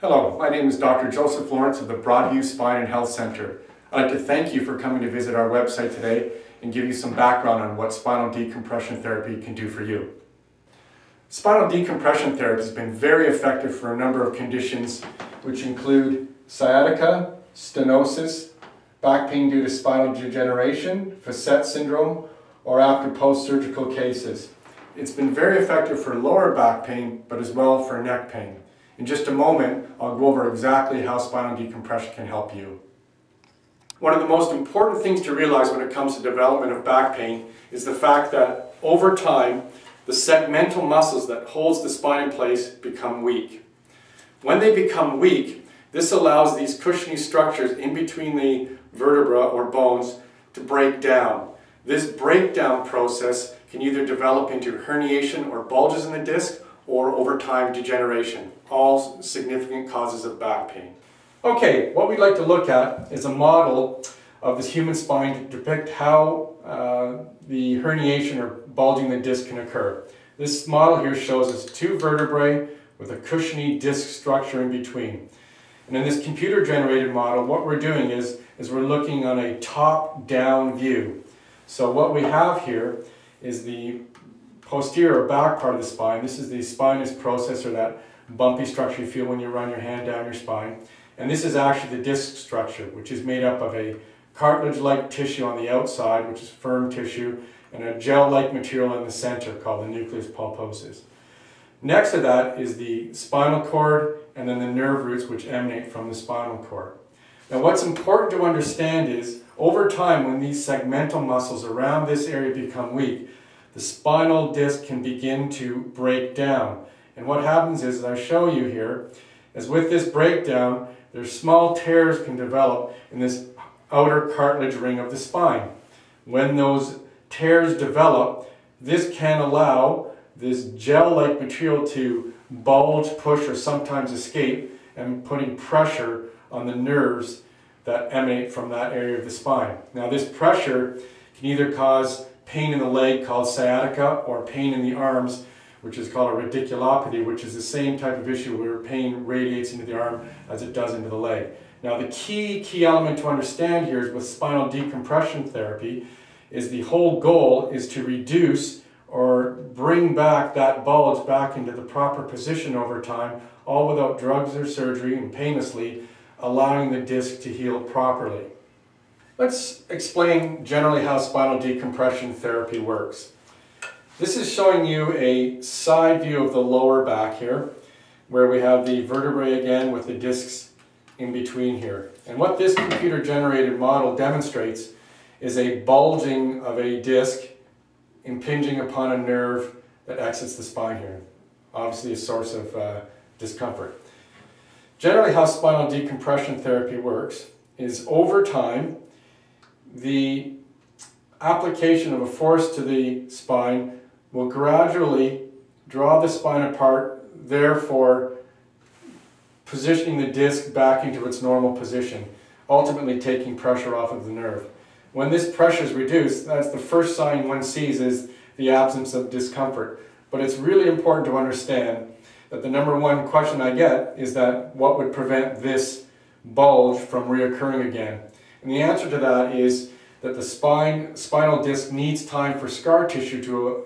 Hello, my name is Dr. Joseph Lawrence of the Broadview Spine and Health Center. I'd like to thank you for coming to visit our website today and give you some background on what spinal decompression therapy can do for you. Spinal decompression therapy has been very effective for a number of conditions which include sciatica, stenosis, back pain due to spinal degeneration, facet syndrome, or after post-surgical cases. It's been very effective for lower back pain, but as well for neck pain. In just a moment, I'll go over exactly how spinal decompression can help you. One of the most important things to realize when it comes to development of back pain is the fact that over time, the segmental muscles that holds the spine in place become weak. When they become weak, this allows these cushiony structures in between the vertebra or bones to break down. This breakdown process can either develop into herniation or bulges in the disc, or over time degeneration, all significant causes of back pain. Okay, what we'd like to look at is a model of this human spine to depict how the herniation or bulging the disc can occur. This model here shows us two vertebrae with a cushiony disc structure in between. And in this computer-generated model, what we're doing is we're looking on a top-down view. So what we have here is the posterior or back part of the spine. This is the spinous process, or that bumpy structure you feel when you run your hand down your spine. And this is actually the disc structure, which is made up of a cartilage-like tissue on the outside, which is firm tissue, and a gel-like material in the center called the nucleus pulposus. Next to that is the spinal cord and then the nerve roots which emanate from the spinal cord. Now what's important to understand is, over time when these segmental muscles around this area become weak, the spinal disc can begin to break down. And what happens is, as I show you here, is with this breakdown, there's small tears can develop in this outer cartilage ring of the spine. When those tears develop, this can allow this gel-like material to bulge, push, or sometimes escape, and putting pressure on the nerves that emanate from that area of the spine. Now this pressure can either cause pain in the leg called sciatica, or pain in the arms, which is called a radiculopathy, which is the same type of issue where pain radiates into the arm as it does into the leg. Now the key element to understand here is with spinal decompression therapy is the whole goal is to reduce or bring back that bulge back into the proper position over time, all without drugs or surgery, and painlessly allowing the disc to heal properly. Let's explain generally how spinal decompression therapy works. This is showing you a side view of the lower back here, where we have the vertebrae again with the discs in between here. And what this computer-generated model demonstrates is a bulging of a disc impinging upon a nerve that exits the spine here. Obviously a source of discomfort. Generally how spinal decompression therapy works is, over time, the application of a force to the spine will gradually draw the spine apart, therefore positioning the disc back into its normal position, ultimately taking pressure off of the nerve. When this pressure is reduced, that's the first sign one sees, is the absence of discomfort. But it's really important to understand that the number one question I get is that what would prevent this bulge from reoccurring again? And the answer to that is that the spinal disc needs time for scar tissue to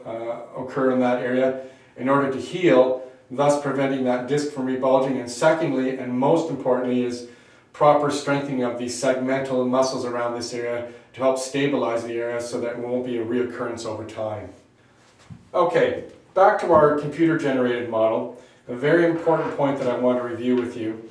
occur in that area in order to heal, thus preventing that disc from rebulging. And secondly, and most importantly, is proper strengthening of the segmental muscles around this area to help stabilize the area so that it won't be a reoccurrence over time. Okay, back to our computer-generated model. A very important point that I want to review with you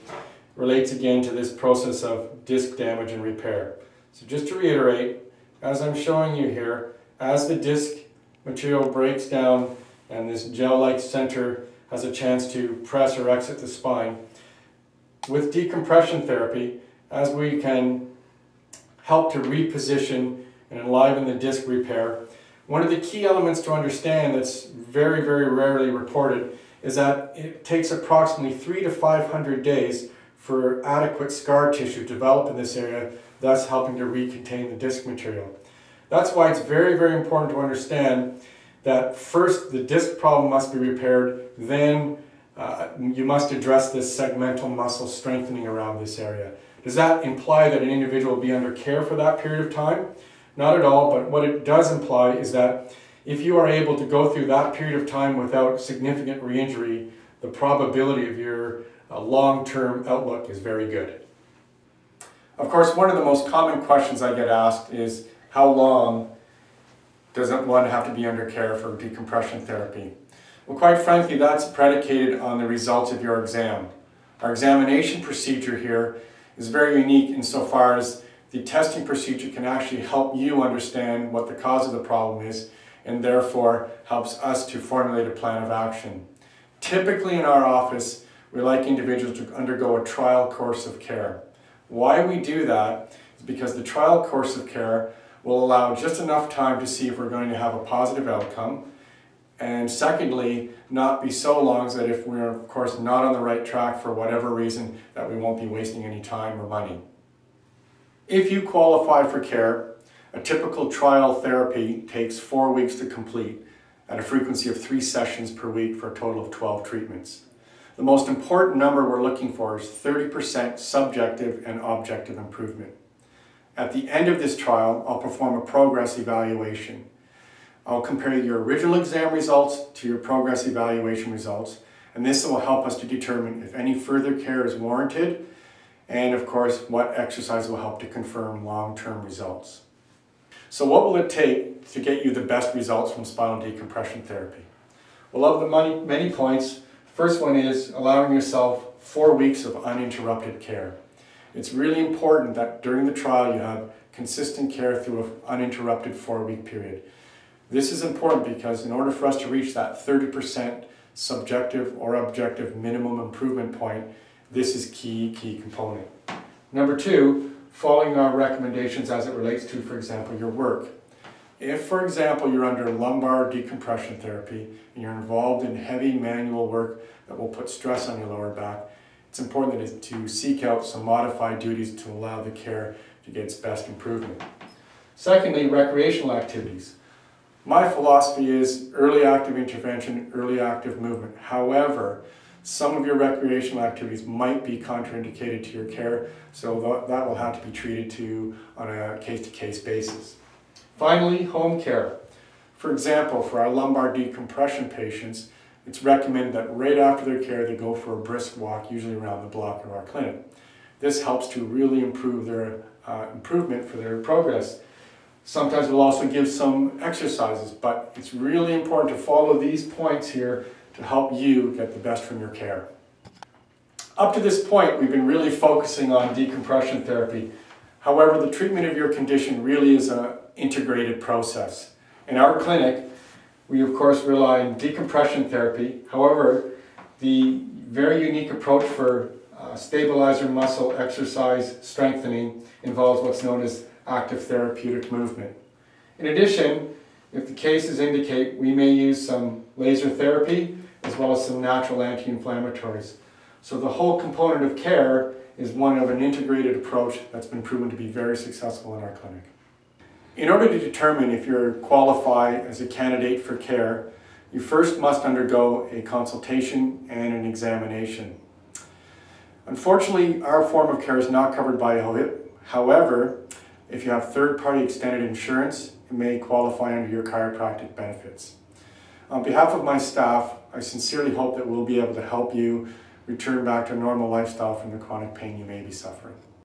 relates again to this process of disc damage and repair. So just to reiterate, as I'm showing you here, as the disc material breaks down and this gel-like center has a chance to press or exit the spine, with decompression therapy, as we can help to reposition and enliven the disc repair, one of the key elements to understand that's very, very rarely reported is that it takes approximately 300 to 500 days for adequate scar tissue to develop in this area, thus helping to recontain the disc material. That's why it's very, very important to understand that first the disc problem must be repaired, then you must address this segmental muscle strengthening around this area. Does that imply that an individual will be under care for that period of time? Not at all, but what it does imply is that if you are able to go through that period of time without significant re-injury, the probability of your long-term outlook is very good. Of course, one of the most common questions I get asked is, how long does one have to be under care for decompression therapy? Well, quite frankly, that's predicated on the results of your exam. Our examination procedure here is very unique insofar as the testing procedure can actually help you understand what the cause of the problem is, and therefore helps us to formulate a plan of action. Typically in our office, we like individuals to undergo a trial course of care. Why we do that is because the trial course of care will allow just enough time to see if we're going to have a positive outcome, and secondly, not be so long that if we're of course not on the right track for whatever reason, that we won't be wasting any time or money. If you qualify for care, a typical trial therapy takes 4 weeks to complete at a frequency of 3 sessions per week for a total of 12 treatments. The most important number we're looking for is 30% subjective and objective improvement. At the end of this trial, I'll perform a progress evaluation. I'll compare your original exam results to your progress evaluation results, and this will help us to determine if any further care is warranted, and of course, what exercise will help to confirm long-term results. So what will it take to get you the best results from spinal decompression therapy? Well, of the many points, first one is allowing yourself 4 weeks of uninterrupted care. It's really important that during the trial you have consistent care through an uninterrupted 4-week period. This is important because in order for us to reach that 30% subjective or objective minimum improvement point, this is key component. Number 2, following our recommendations as it relates to, for example, your work. If, for example, you're under lumbar decompression therapy and you're involved in heavy manual work that will put stress on your lower back, it's important to seek out some modified duties to allow the care to get its best improvement. Secondly, recreational activities. My philosophy is early active intervention, early active movement. However, some of your recreational activities might be contraindicated to your care, so that will have to be treated on a case-to-case basis. Finally, home care. For example, for our lumbar decompression patients, it's recommended that right after their care they go for a brisk walk, usually around the block of our clinic. This helps to really improve their improvement for their progress. Sometimes we'll also give some exercises, but it's really important to follow these points here to help you get the best from your care. Up to this point, we've been really focusing on decompression therapy. However, the treatment of your condition really is an integrated process. In our clinic, we of course rely on decompression therapy. However, the very unique approach for stabilizer muscle exercise strengthening involves what's known as active therapeutic movement. In addition, if the cases indicate, we may use some laser therapy as well as some natural anti-inflammatories. So the whole component of care is one of an integrated approach that's been proven to be very successful in our clinic. In order to determine if you qualify as a candidate for care, you first must undergo a consultation and an examination. Unfortunately, our form of care is not covered by OHIP. However, if you have third-party extended insurance, it may qualify under your chiropractic benefits. On behalf of my staff, I sincerely hope that we'll be able to help you return back to a normal lifestyle from the chronic pain you may be suffering.